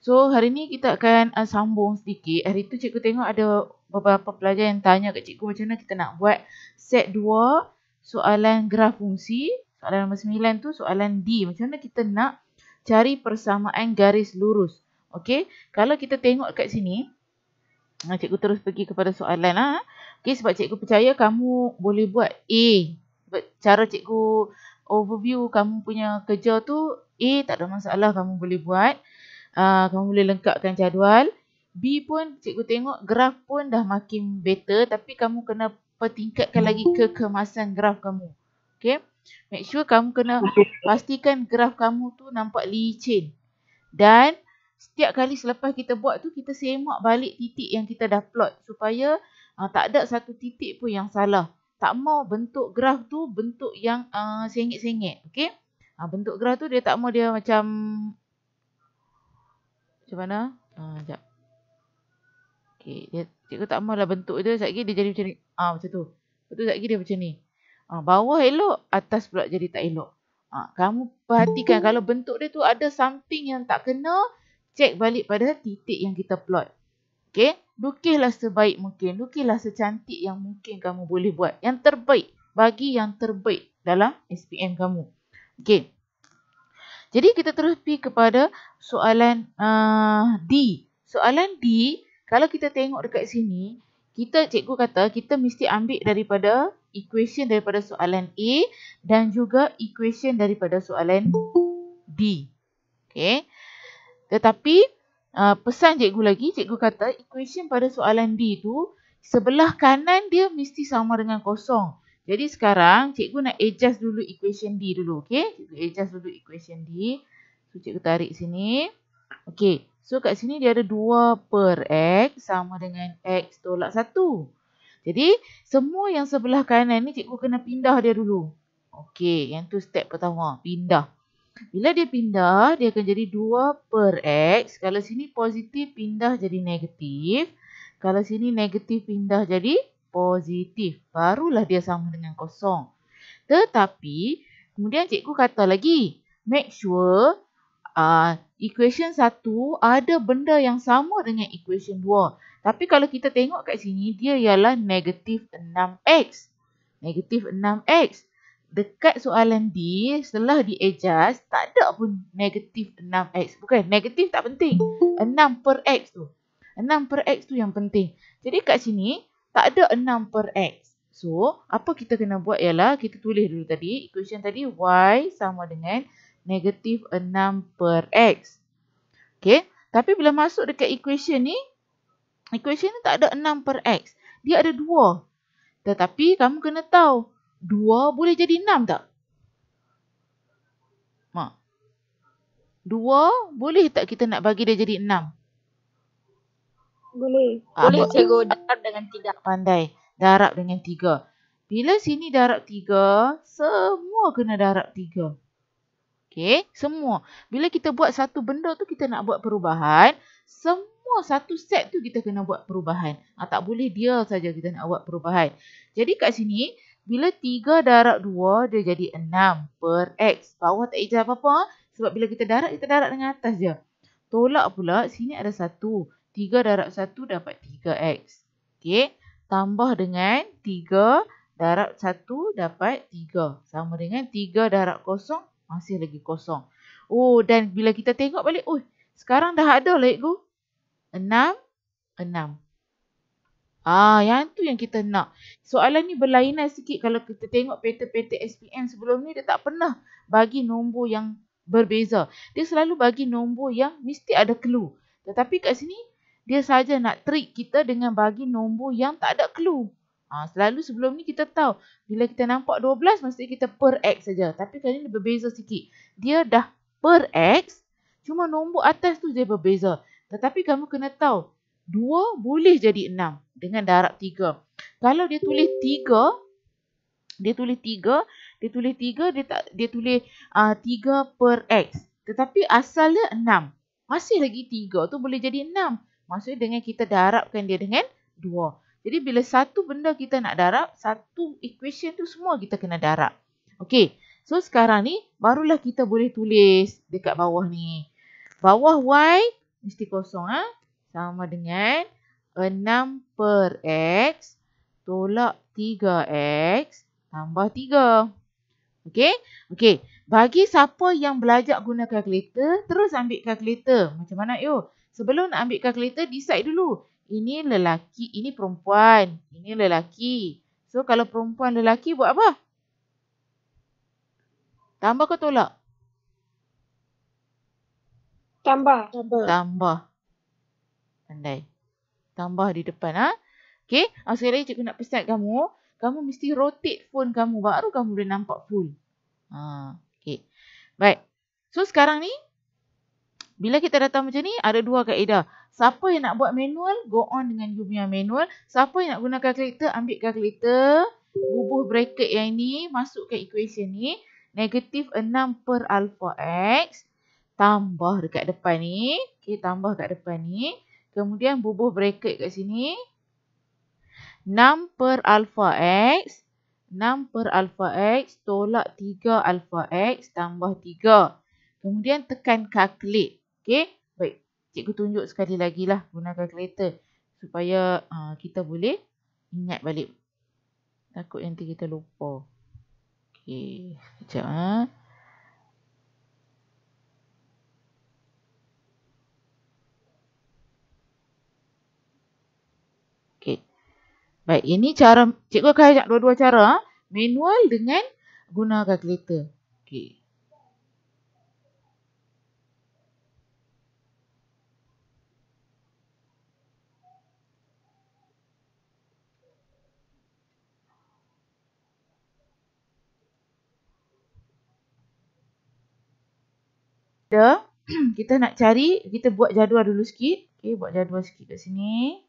So hari ni kita akan sambung sedikit. Hari tu cikgu tengok ada beberapa pelajar yang tanya kat cikgu macam mana kita nak buat set 2 soalan graf fungsi. Soalan nombor 9 tu soalan D. Macam mana kita nak cari persamaan garis lurus. Okey, kalau kita tengok kat sini, cikgu terus pergi kepada soalan lah. Okey, sebab cikgu percaya kamu boleh buat A. Cara cikgu overview kamu punya kerja tu, A tak ada masalah kamu boleh buat. Kamu boleh lengkapkan jadual. B pun cikgu tengok graf pun dah makin better, tapi kamu kena pertingkatkan lagi kekemasan graf kamu. Okay. Make sure kamu kena pastikan graf kamu tu nampak licin. Dan setiap kali selepas kita buat tu, kita semak balik titik yang kita dah plot. Supaya tak ada satu titik pun yang salah. Tak mau bentuk graf tu bentuk yang sengit-sengit. Okay. Bentuk graf tu dia tak mau dia macam mana? Sekejap. Okay, cikgu tak maulah bentuk dia. Sekejap lagi dia jadi macam ni. Macam tu. Lepas tu sekejap lagi dia macam ni. Bawah elok, atas pula jadi tak elok. Kamu perhatikan kalau bentuk dia tu ada something yang tak kena, cek balik pada titik yang kita plot. Okay, lukislah sebaik mungkin. Lukislah secantik yang mungkin kamu boleh buat. Yang terbaik. Bagi yang terbaik dalam SPM kamu. Okay. Jadi kita terus pergi kepada soalan D. Soalan D, kalau kita tengok dekat sini, cikgu kata kita mesti ambil daripada equation daripada soalan A dan juga equation daripada soalan D. Okay. Tetapi pesan cikgu lagi, cikgu kata equation pada soalan D tu, sebelah kanan dia mesti sama dengan kosong. Jadi sekarang cikgu nak adjust dulu equation D dulu. Okay. Cikgu adjust dulu equation D. So cikgu tarik sini. Okay. So kat sini dia ada 2 per X sama dengan X tolak 1. Jadi semua yang sebelah kanan ni cikgu kena pindah dia dulu. Okay. Yang tu step pertama. Pindah. Bila dia pindah, dia akan jadi 2 per X. Kalau sini positif pindah jadi negatif. Kalau sini negatif pindah jadi positif. Barulah dia sama dengan kosong. Tetapi, kemudian cikgu kata lagi, make sure equation 1 ada benda yang sama dengan equation 2. Tapi kalau kita tengok kat sini, dia ialah negatif 6X. Negatif 6X. Dekat soalan D, setelah di-adjust, tak ada pun negatif 6X. Bukan, negatif tak penting. 6 per X tu. 6 per X tu yang penting. Jadi kat sini, tak ada 6 per X. So, apa kita kena buat ialah, kita tulis dulu tadi, equation tadi, Y sama dengan negatif 6 per X. Okay, tapi bila masuk dekat equation ni tak ada 6 per X. Dia ada 2. Tetapi kamu kena tahu, 2 boleh jadi 6 tak? 2 boleh tak kita nak bagi dia jadi 6? Boleh. Boleh cikgu, darab dengan 3. Pandai. Darab dengan 3. Bila sini darab 3, semua kena darab 3. Okay, semua. Bila kita buat satu benda tu, kita nak buat perubahan, semua satu set tu kita kena buat perubahan. Tak boleh dia saja kita nak buat perubahan. Jadi kat sini, bila 3 darab 2, dia jadi 6 per X. Bawah tak ejah apa-apa. Sebab bila kita darab dengan atas je. Tolak pula, sini ada 1. 3 darab 1 dapat 3X. Okay. Tambah dengan 3 darab 1 dapat 3. Sama dengan 3 darab 0, masih lagi kosong. Oh, dan bila kita tengok balik, sekarang dah ada lah cikgu. 6, 6. Yang tu yang kita nak. Soalan ni berlainan sikit kalau kita tengok pattern-pattern SPM sebelum ni, dia tak pernah bagi nombor yang berbeza. Dia selalu bagi nombor yang mesti ada clue. Tetapi kat sini, dia saja nak trick kita dengan bagi nombor yang tak ada clue. Selalu sebelum ni kita tahu, bila kita nampak 12, mesti kita per X saja. Tapi kali ni berbeza sikit. Dia dah per X, cuma nombor atas tu dia berbeza. Tetapi kamu kena tahu, 2 boleh jadi 6 dengan darab 3. Kalau dia tulis 3, dia tulis 3 per X. Tetapi asalnya 6. Masih lagi 3 tu boleh jadi 6. Maksudnya dengan kita darabkan dia dengan 2. Jadi bila satu benda kita nak darab, satu equation tu semua kita kena darab. Okey. So sekarang ni barulah kita boleh tulis dekat bawah ni. Bawah Y Mesti kosong. Sama dengan 6 per X tolak 3X tambah 3. Okey? Okey. Bagi siapa yang belajar guna kalkulator, terus ambil kalkulator. Macam mana yuk? Sebelum nak ambil kalkulator, decide dulu. Ini lelaki, ini perempuan. Ini lelaki. So, kalau perempuan lelaki buat apa? Tambah ke tolak? Tambah. Tambah. Pandai. Tambah di depan. Okey. Sekali lagi cikgu nak pesan kamu. Kamu mesti rotate phone kamu. Baru kamu boleh nampak full. Okey. Baik. So, sekarang ni. Bila kita datang macam ni, ada dua kaedah. Siapa yang nak buat manual, go on dengan you punya manual. Siapa yang nak guna kalkulator, ambil kalkulator. Bubuh bracket yang ni, masukkan equation ni. Negatif 6 per alpha X. Tambah dekat depan ni. Okay, tambah kat depan ni. Kemudian bubuh bracket kat sini. 6 per alpha X. 6 per alpha X tolak 3 alpha X tambah 3. Kemudian tekan calculate. Okey, baik. Cikgu tunjuk sekali lagi lah guna kalkulator. Supaya kita boleh ingat balik. Takut nanti kita lupa. Okey, sekejap. Okey. Baik, ini cara, cikgu akan ajak dua-dua cara. Manual dengan guna kalkulator. Okey. Kita nak cari, kita buat jadual dulu sikit. Okey, buat jadual sikit kat sini.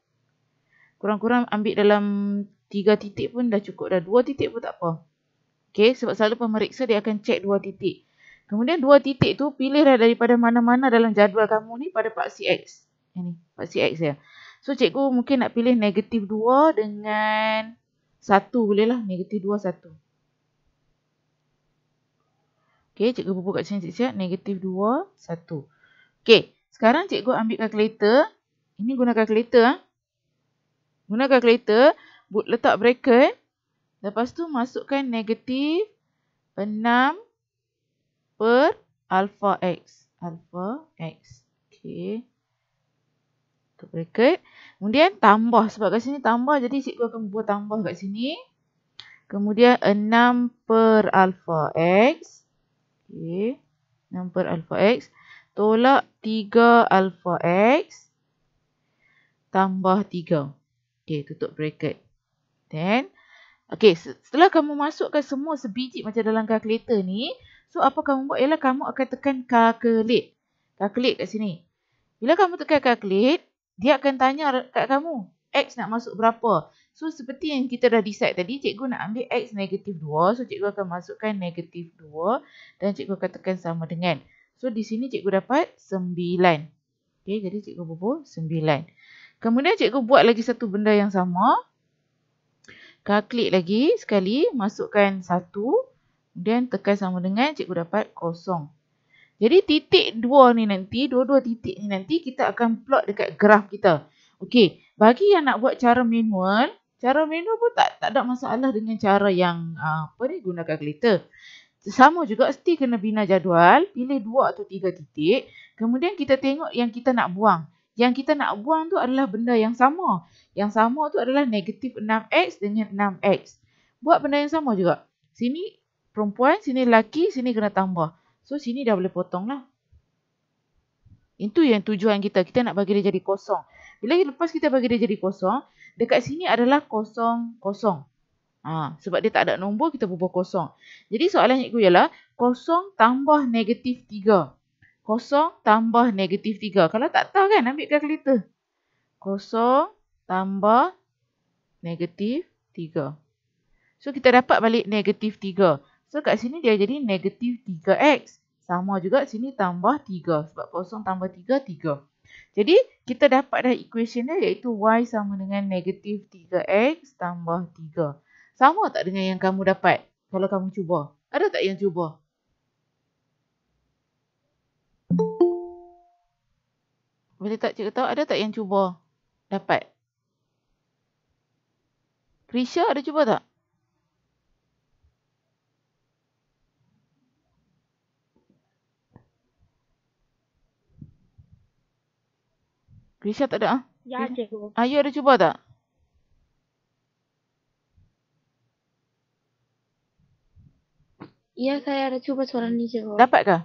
Kurang-kurang ambil dalam 3 titik pun dah cukup dah. 2 titik pun tak apa. Okey, sebab selalu pemeriksa dia akan cek 2 titik. Kemudian 2 titik tu pilihlah daripada mana-mana dalam jadual kamu ni pada paksi X. Ini, paksi X ya. So, cikgu mungkin nak pilih negatif 2 dengan 1 boleh lah. Negatif 2, 1. Okey, cikgu bubuh kat sini siap-siap. Negatif 2, 1. Okey, sekarang cikgu ambil kalkulator. Ini guna kalkulator. Guna kalkulator, letak bracket. Lepas tu masukkan negatif 6 per alpha X. Alpha X. Okey. Tutup bracket. Kemudian tambah. Sebab kat sini tambah, jadi cikgu akan buat tambah kat sini. Kemudian 6 per alpha X. Okey. 6 per alpha X. Tolak 3 alpha X. Tambah 3. Okey, tutup bracket. Then, okey, setelah kamu masukkan semua sebiji macam dalam kalkulator ni, so apa kamu buat ialah kamu akan tekan calculate. Calculate kat sini. Bila kamu tekan calculate, dia akan tanya kat kamu, X nak masuk berapa? So, seperti yang kita dah decide tadi, cikgu nak ambil X negatif 2. So, cikgu akan masukkan negatif 2 dan cikgu akan tekan sama dengan. So, di sini cikgu dapat 9. Okey, jadi cikgu bubuh 9. Kemudian cikgu buat lagi satu benda yang sama. Calculate lagi sekali, masukkan 1. Kemudian tekan sama dengan, cikgu dapat 0. Jadi titik 2 ni nanti, dua-dua titik ni nanti kita akan plot dekat graf kita. Okey, bagi yang nak buat cara manual pun tak ada masalah dengan cara yang guna kalkulator. Sama juga, mesti kena bina jadual, pilih 2 atau 3 titik. Kemudian kita tengok yang kita nak buang. Yang kita nak buang tu adalah benda yang sama. Yang sama tu adalah negatif 6X dengan 6X. Buat benda yang sama juga. Sini perempuan, sini lelaki, sini kena tambah. So, sini dah boleh potong lah. Itu yang tujuan kita. Kita nak bagi dia jadi kosong. Bila lepas kita bagi dia jadi kosong, dekat sini adalah kosong, kosong. Sebab dia tak ada nombor, kita bubuh kosong. Jadi soalan cikgu ialah kosong tambah negatif 3. Kosong tambah negatif 3. Kalau tak tahu kan, ambil kalkulator. Kosong tambah negatif 3. So, kita dapat balik negatif 3. So, kat sini dia jadi negatif 3X. Sama juga sini tambah 3. Sebab kosong tambah 3, 3. Jadi, kita dapat dah equation dia iaitu Y sama dengan negatif 3X tambah 3. Sama tak dengan yang kamu dapat kalau kamu cuba? Ada tak yang cuba? Boleh tak cikgu tahu ada tak yang cuba dapat? Krisha ada cuba tak? Krisha tak ada ah? Ya, cikgu. Ayu ada cuba tak? Iya, saya ada coba soalan ini, cikgu. Dapat kah?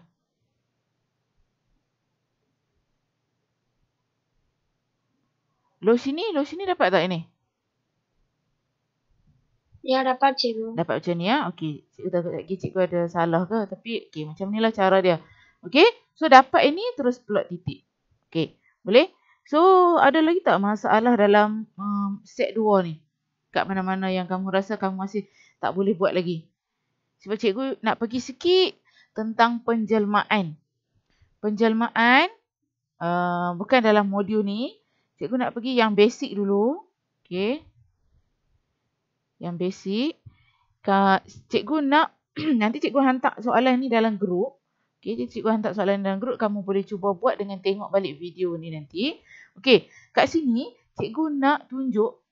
Loshini dapat tak ini? Ya, dapat, cikgu. Dapat macam ni ya. Okey, cikgu takut lagi cikgu ada salah ke, tapi okey macam ni lah cara dia. Okey, so dapat ini terus plot titik. Okey, boleh? So ada lagi tak masalah dalam set 2 ni? Kat mana-mana yang kamu rasa kamu masih tak boleh buat lagi? Sebab cikgu nak pergi sikit tentang penjelmaan. Penjelmaan bukan dalam modul ni. Cikgu nak pergi yang basic dulu. Okey. Yang basic. Cikgu nak nanti cikgu hantar soalan ni dalam grup. Okey, jadi cikgu hantar soalan dalam grup, kamu boleh cuba buat dengan tengok balik video ni nanti. Okey, kat sini cikgu nak tunjuk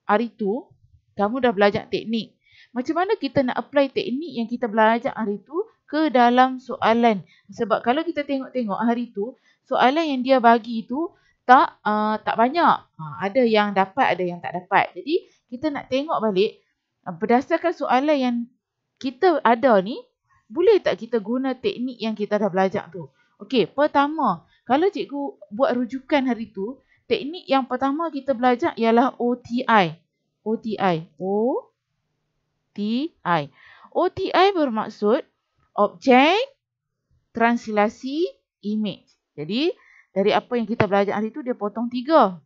hari tu kamu dah belajar teknik. Macam mana kita nak apply teknik yang kita belajar hari tu ke dalam soalan. Sebab kalau kita tengok-tengok hari tu, soalan yang dia bagi tu tak banyak. Ada yang dapat, ada yang tak dapat. Jadi kita nak tengok balik berdasarkan soalan yang kita ada ni, boleh tak kita guna teknik yang kita dah belajar tu? Okey, pertama, kalau cikgu buat rujukan hari tu, teknik yang pertama kita belajar ialah OTI. OTI. OTI. OTI bermaksud objek, translasi, image. Jadi, dari apa yang kita belajar hari tu, dia potong 3.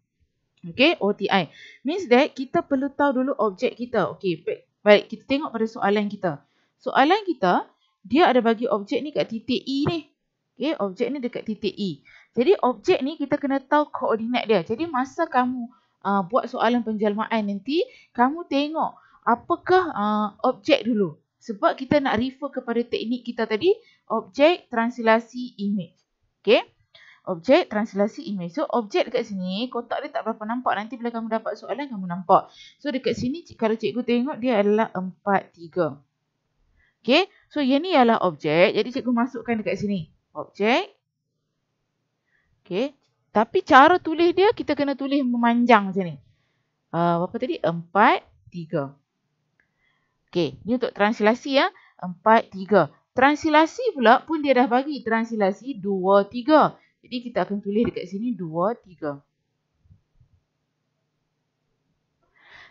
Okay, OTI. Means that kita perlu tahu dulu objek kita. Okay, baik. Kita tengok pada soalan kita. Soalan kita, dia ada bagi objek ni kat titik E ni. Okay, objek ni dekat titik E. Jadi, objek ni kita kena tahu koordinat dia. Jadi, masa kamu buat soalan penjelmaan nanti, kamu tengok apakah objek dulu. Sebab kita nak refer kepada teknik kita tadi, objek, translasi, image. Okay. Objek, translasi, image. So, objek dekat sini, kotak dia tak berapa nampak. Nanti bila kamu dapat soalan, kamu nampak. So, dekat sini, kalau cikgu tengok, dia adalah 4, 3. Okay. So, yang ni adalah objek. Jadi, cikgu masukkan dekat sini. Objek. Okay. Tapi, cara tulis dia, kita kena tulis memanjang macam ni. Berapa tadi? 4, 3. Okay. Ni untuk translasi ya. 4, 3. Translasi pula pun dia dah bagi. Translasi 2, 3. Jadi kita akan tulis dekat sini 2, 3.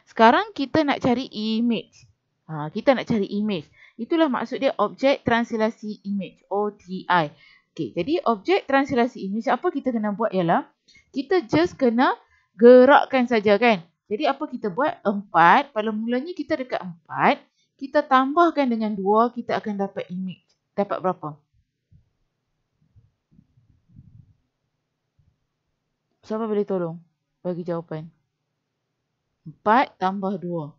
Sekarang kita nak cari image. Kita nak cari image. Itulah maksud dia objek translasi image. OTI. Okay, jadi objek translasi image apa kita kena buat ialah kita just kena gerakkan saja kan. Jadi apa kita buat? 4. Pada mulanya kita dekat 4. Kita tambahkan dengan 2. Kita akan dapat image. Dapat berapa? Siapa boleh tolong bagi jawapan? 4 tambah 2.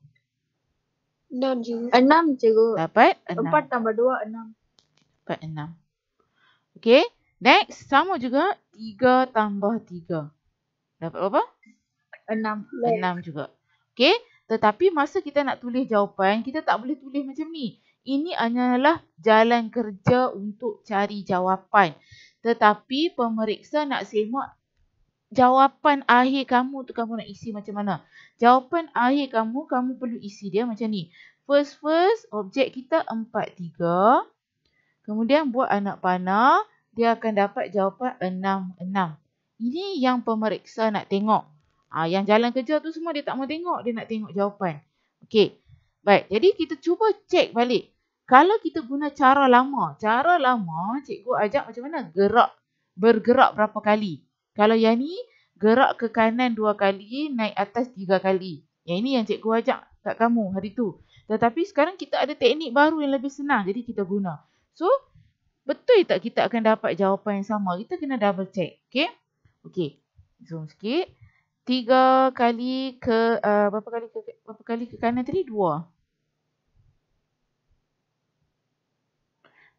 6, cikgu. 6, cikgu. Dapat 6. 4 tambah 2, 6. Dapat 6. Okay. Next. Sama juga. 3 tambah 3. Dapat berapa? 6. 6 juga. Okay. Tetapi masa kita nak tulis jawapan, kita tak boleh tulis macam ni. Ini hanyalah jalan kerja untuk cari jawapan. Tetapi pemeriksa nak semak jawapan akhir kamu tu kamu nak isi macam mana. Jawapan akhir kamu perlu isi dia macam ni. First, objek kita 4, 3. Kemudian buat anak panah. Dia akan dapat jawapan 6, 6. Ini yang pemeriksa nak tengok. Yang jalan kerja tu semua dia tak mau tengok. Dia nak tengok jawapan. Okey. Baik. Jadi kita cuba cek balik. Kalau kita guna cara lama. Cara lama cikgu ajak macam mana? Bergerak berapa kali. Kalau yang ni, gerak ke kanan 2 kali, naik atas 3 kali. Yang ini yang cikgu ajak kat kamu hari tu. Tetapi sekarang kita ada teknik baru yang lebih senang. Jadi kita guna. So, betul tak kita akan dapat jawapan yang sama? Kita kena double check. Okay? Okay. Zoom sikit. 3 kali ke, berapa kali ke kanan tadi? 2.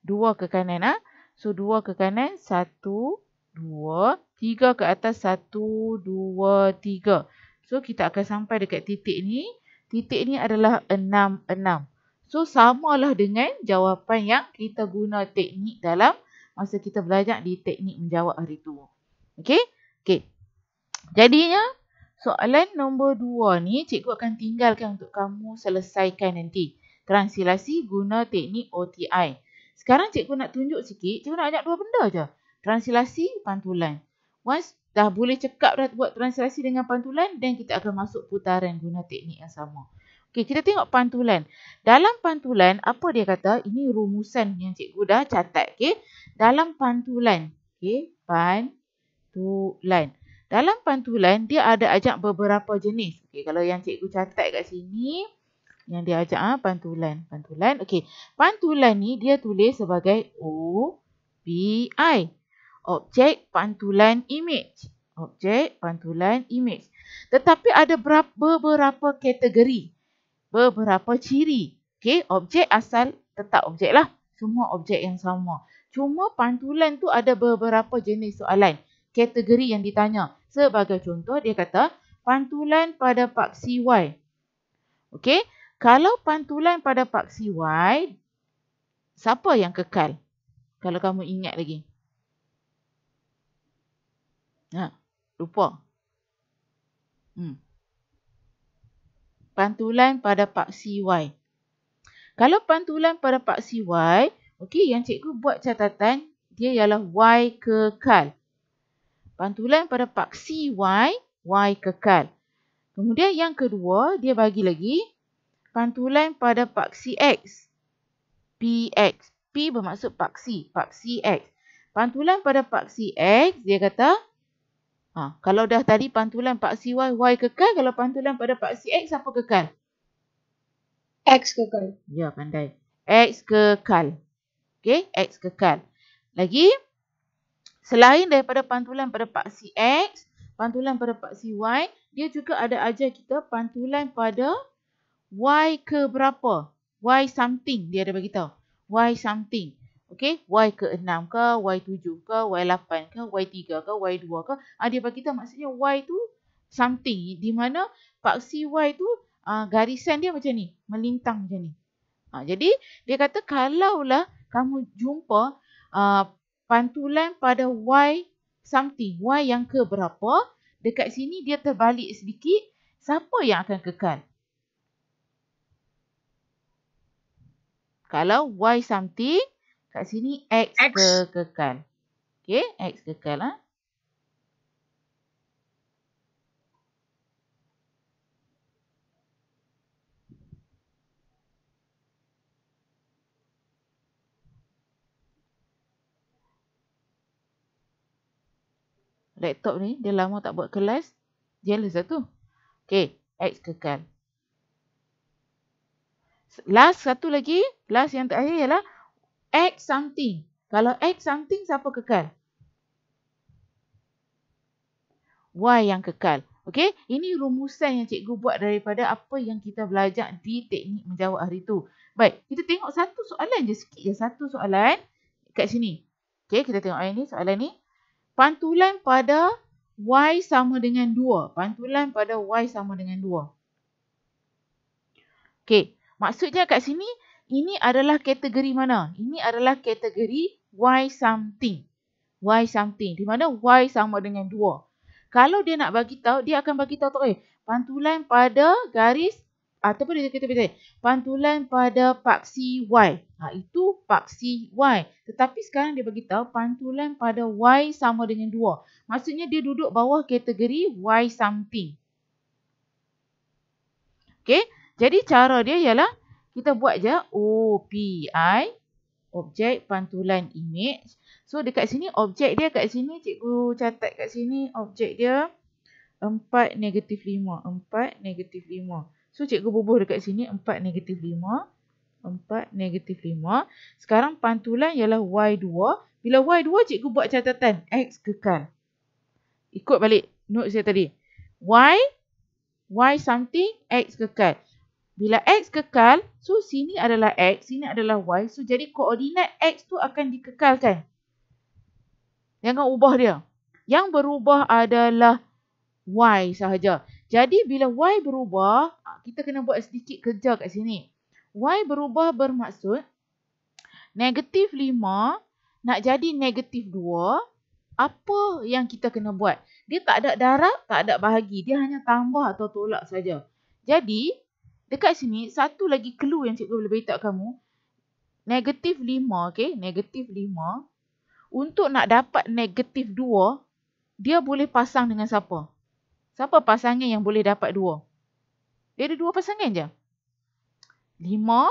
2 ke kanan. So, 2 ke kanan. 1, 2. 3 ke atas 1, 2, 3. So kita akan sampai dekat titik ni. Titik ni adalah 6, 6. So samalah dengan jawapan yang kita guna teknik dalam masa kita belajar di teknik menjawab hari tu. Okey? Okey. Jadinya soalan nombor 2 ni cikgu akan tinggalkan untuk kamu selesaikan nanti. Translasi guna teknik OTI. Sekarang cikgu nak tunjuk sikit. Cikgu nak ajak 2 benda je. Translasi, pantulan. Once dah boleh cekap dah buat translasi dengan pantulan, then kita akan masuk putaran guna teknik yang sama. Okey, kita tengok pantulan. Dalam pantulan, apa dia kata? Ini rumusan yang cikgu dah catat. Okey, dalam pantulan. Okey, pantulan. Dalam pantulan, dia ada ajak beberapa jenis. Okey, kalau yang cikgu catat kat sini, yang dia ajak pantulan. Pantulan. Okey, pantulan ni dia tulis sebagai OPI. Objek pantulan image. Objek pantulan image. Tetapi ada beberapa kategori. Beberapa ciri. Okey, objek asal tetap objek lah. Semua objek yang sama. Cuma pantulan tu ada beberapa jenis soalan. Kategori yang ditanya. Sebagai contoh, dia kata pantulan pada paksi Y. Okey, kalau pantulan pada paksi Y, siapa yang kekal? Kalau kamu ingat lagi. Lupa. Pantulan pada paksi Y. Kalau pantulan pada paksi Y, okey, yang cikgu buat catatan, dia ialah Y kekal. Pantulan pada paksi Y, Y kekal. Kemudian yang kedua, dia bagi lagi pantulan pada paksi X, PX. P bermaksud paksi, paksi X. Pantulan pada paksi X, dia kata, kalau dah tadi pantulan paksi Y, Y kekal. Kalau pantulan pada paksi X, apa kekal? X kekal. Ya, pandai. X kekal. Okey, X kekal. Lagi, selain daripada pantulan pada paksi X, pantulan pada paksi Y, dia juga ada ajar kita pantulan pada Y ke berapa? Y something, dia ada beritahu. Y something. Okey, Y ke-6 ke, Y7 ke, Y8 ke, Y3 ke, Y2 ke. Dia bagi tahu maksudnya Y tu something. Di mana paksi Y tu garisan dia macam ni. Melintang macam ni. Jadi dia kata kalaulah kamu jumpa pantulan pada Y something. Y yang ke berapa. Dekat sini dia terbalik sedikit. Siapa yang akan kekal? Kalau Y something. Kat sini X kekal. Okey, X kekal. Laptop ni, dia lama tak buat kelas. Jealous lah tu. Okey, X kekal. Last satu lagi. Last yang terakhir ialah X something. Kalau X something, siapa kekal? Y yang kekal. Okey, ini rumusan yang cikgu buat daripada apa yang kita belajar di teknik menjawab hari tu. Baik, kita tengok satu soalan je, sikit je. Satu soalan kat sini. Okey, kita tengok ini soalan ni. Pantulan pada Y sama dengan 2. Pantulan pada Y sama dengan 2. Okey, maksudnya kat sini, ini adalah kategori mana? Ini adalah kategori Y something. Y something. Di mana Y sama dengan 2. Kalau dia nak bagi tahu, dia akan bagi tahu pantulan pada garis ataupun dia kata pantulan pada paksi Y. Itu paksi Y. Tetapi sekarang dia bagi tahu pantulan pada Y sama dengan 2. Maksudnya dia duduk bawah kategori Y something. Okey, jadi cara dia ialah kita buat je OPI, objek pantulan image. So dekat sini objek dia kat sini cikgu catat kat sini objek dia 4, -5. 4, -5. So cikgu bubuh dekat sini 4, -5. 4, -5. Sekarang pantulan ialah Y2. Bila Y2 cikgu buat catatan X kekal. Ikut balik notes saya tadi. Y something, X kekal. Bila X kekal, so sini adalah X, sini adalah Y. So jadi koordinat X tu akan dikekalkan. Jangan ubah dia. Yang berubah adalah Y sahaja. Jadi bila Y berubah, kita kena buat sedikit kerja kat sini. Y berubah bermaksud negatif 5 nak jadi negatif 2. Apa yang kita kena buat? Dia tak ada darab, tak ada bahagi. Dia hanya tambah atau tolak saja. Jadi, dekat sini, satu lagi clue yang cikgu boleh beritahu kamu. Negatif 5, okay? Negatif 5. Untuk nak dapat negatif 2, dia boleh pasang dengan siapa? Siapa pasangan yang boleh dapat 2? Dia ada 2 pasangan je. 5,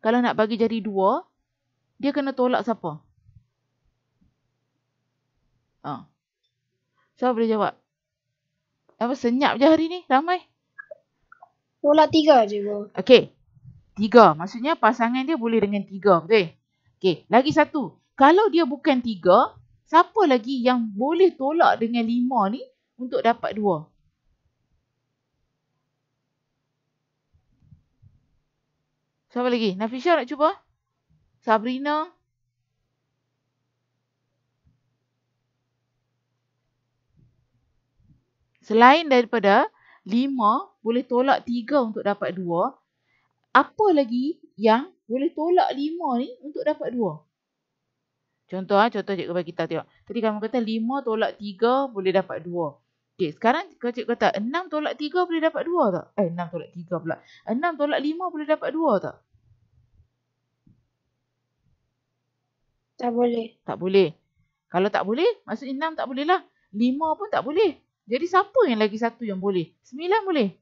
kalau nak bagi jadi 2, dia kena tolak siapa? Siapa boleh jawab? Apa senyap je hari ni? Ramai. Tolak 3 je, bro. Okey. 3. Maksudnya pasangan dia boleh dengan 3. Betul? Okey. Lagi satu. Kalau dia bukan 3, siapa lagi yang boleh tolak dengan 5 ni untuk dapat 2? Siapa lagi? Nafisha nak cuba? Sabrina? Selain daripada 5 boleh tolak 3 untuk dapat 2, apa lagi yang boleh tolak 5 ni untuk dapat 2? Contoh cikgu bagi kita tengok. Tadi kamu kata 5 tolak 3 boleh dapat 2. Okey, sekarang cikgu kata 6 tolak 3 boleh dapat 2 tak? 6 tolak 3 pula. 6 tolak 5 boleh dapat 2 tak? Tak boleh. Tak boleh. Kalau tak boleh, maksudnya 6 tak boleh lah. 5 pun tak boleh. Jadi siapa yang lagi satu yang boleh? 9 boleh.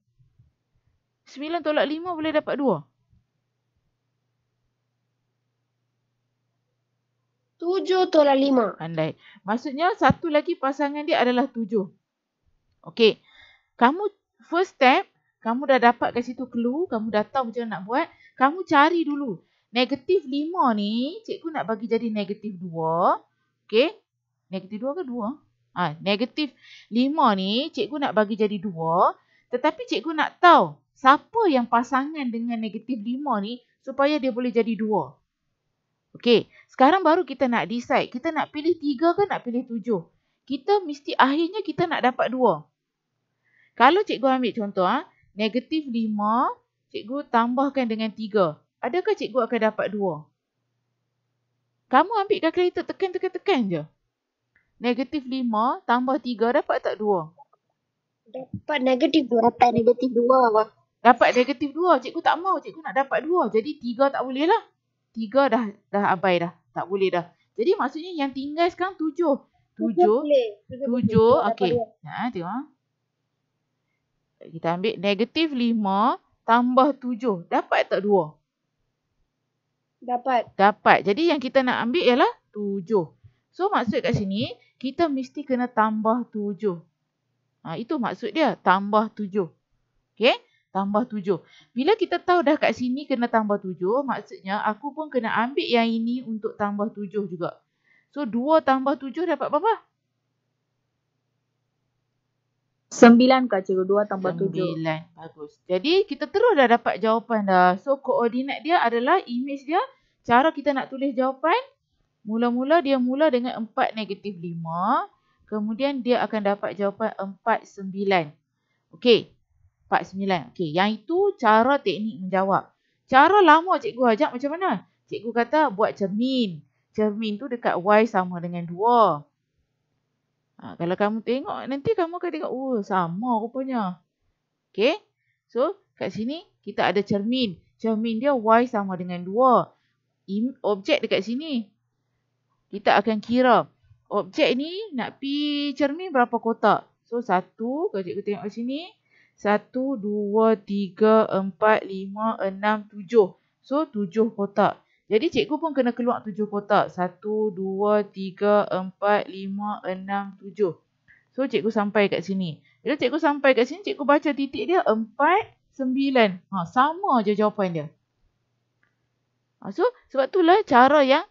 9 tolak 5 boleh dapat 2. 7 tolak 5. Pandai. Maksudnya satu lagi pasangan dia adalah 7. Okey. Kamu first step, kamu dah dapat kat situ clue, kamu dah tahu macam mana nak buat. Kamu cari dulu. Negatif 5 ni, cikgu nak bagi jadi negatif 2. Okey. Negatif 2 ke 2? Negatif 5 ni cikgu nak bagi jadi 2. Tetapi cikgu nak tahu siapa yang pasangan dengan negatif 5 ni supaya dia boleh jadi 2. Okey, sekarang baru kita nak decide. Kita nak pilih 3 ke nak pilih 7? Kita mesti akhirnya kita nak dapat 2. Kalau cikgu ambil contoh, negatif 5, cikgu tambahkan dengan 3. Adakah cikgu akan dapat 2? Kamu ambil kalkulator tekan je. Negatif 5 tambah 3 dapat tak 2? Dapat negatif 2. Dapat negatif 2. Dapat negatif 2. Cikgu tak mau. Cikgu nak dapat 2. Jadi 3 tak boleh lah. 3 dah abai dah. Tak boleh dah. Jadi maksudnya yang tinggal sekarang 7. 7. Okey. Tengok. Kita ambil negatif 5 tambah 7. Dapat tak 2? Dapat. Jadi yang kita nak ambil ialah 7. So maksud kat sini, kita mesti kena tambah 7. Itu maksud dia, tambah 7. Okey, tambah 7. Bila kita tahu dah kat sini kena tambah 7, maksudnya aku pun kena ambil yang ini untuk tambah 7 juga. So 2 tambah 7 dapat berapa? 9 kak cikgu, 2 tambah 7. 9. Bagus. Jadi kita terus dah dapat jawapan dah. So koordinat dia adalah image dia. Cara kita nak tulis jawapan, mula-mula dia mula dengan 4 negatif 5. Kemudian dia akan dapat jawapan 4, 9. Okey. 4, 9. Okey. Yang itu cara teknik menjawab. Cara lama cikgu ajak macam mana? Cikgu kata buat cermin. Cermin tu dekat Y sama dengan 2. Kalau kamu tengok, nanti kamu akan tengok, sama rupanya. Okey. So, kat sini kita ada cermin. Cermin dia Y sama dengan 2. Objek dekat sini. Kita akan kira. Objek ni nak pi cermin berapa kotak? So, 1, kalau cikgu tengok kat sini. 1, 2, 3, 4, 5, 6, 7. So, 7 kotak. Jadi, cikgu pun kena keluar 7 kotak. 1, 2, 3, 4, 5, 6, 7. So, cikgu sampai kat sini. Bila cikgu sampai kat sini, cikgu baca titik dia 4, 9. Sama je jawapan dia. So, sebab itulah cara yang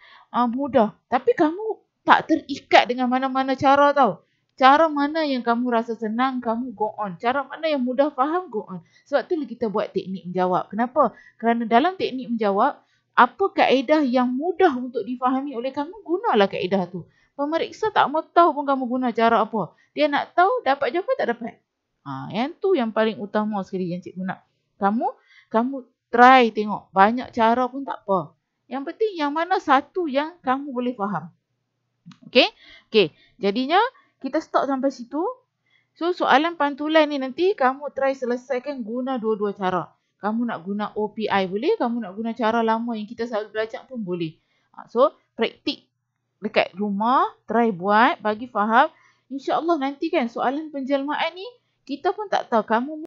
mudah. Tapi kamu tak terikat dengan mana-mana cara tau. Cara mana yang kamu rasa senang, kamu go on. Cara mana yang mudah faham, go on. Sebab itulah kita buat teknik menjawab. Kenapa? Kerana dalam teknik menjawab, apa kaedah yang mudah untuk difahami oleh kamu, gunalah kaedah tu. Pemeriksa tak mau tahu pun kamu guna cara apa. Dia nak tahu dapat jawapan tak dapat. Yang tu yang paling utama sekali yang cikgu nak. Kamu try tengok. Banyak cara pun tak apa. Yang penting yang mana satu yang kamu boleh faham. Okey? Jadinya kita stop sampai situ. So soalan pantulan ni nanti kamu try selesaikan guna dua-dua cara. Kamu nak guna OPI boleh, kamu nak guna cara lama yang kita selalu belajar pun boleh. So praktik dekat rumah, try buat, bagi faham. InsyaAllah nanti kan soalan penjelmaan ni kita pun tak tahu kamu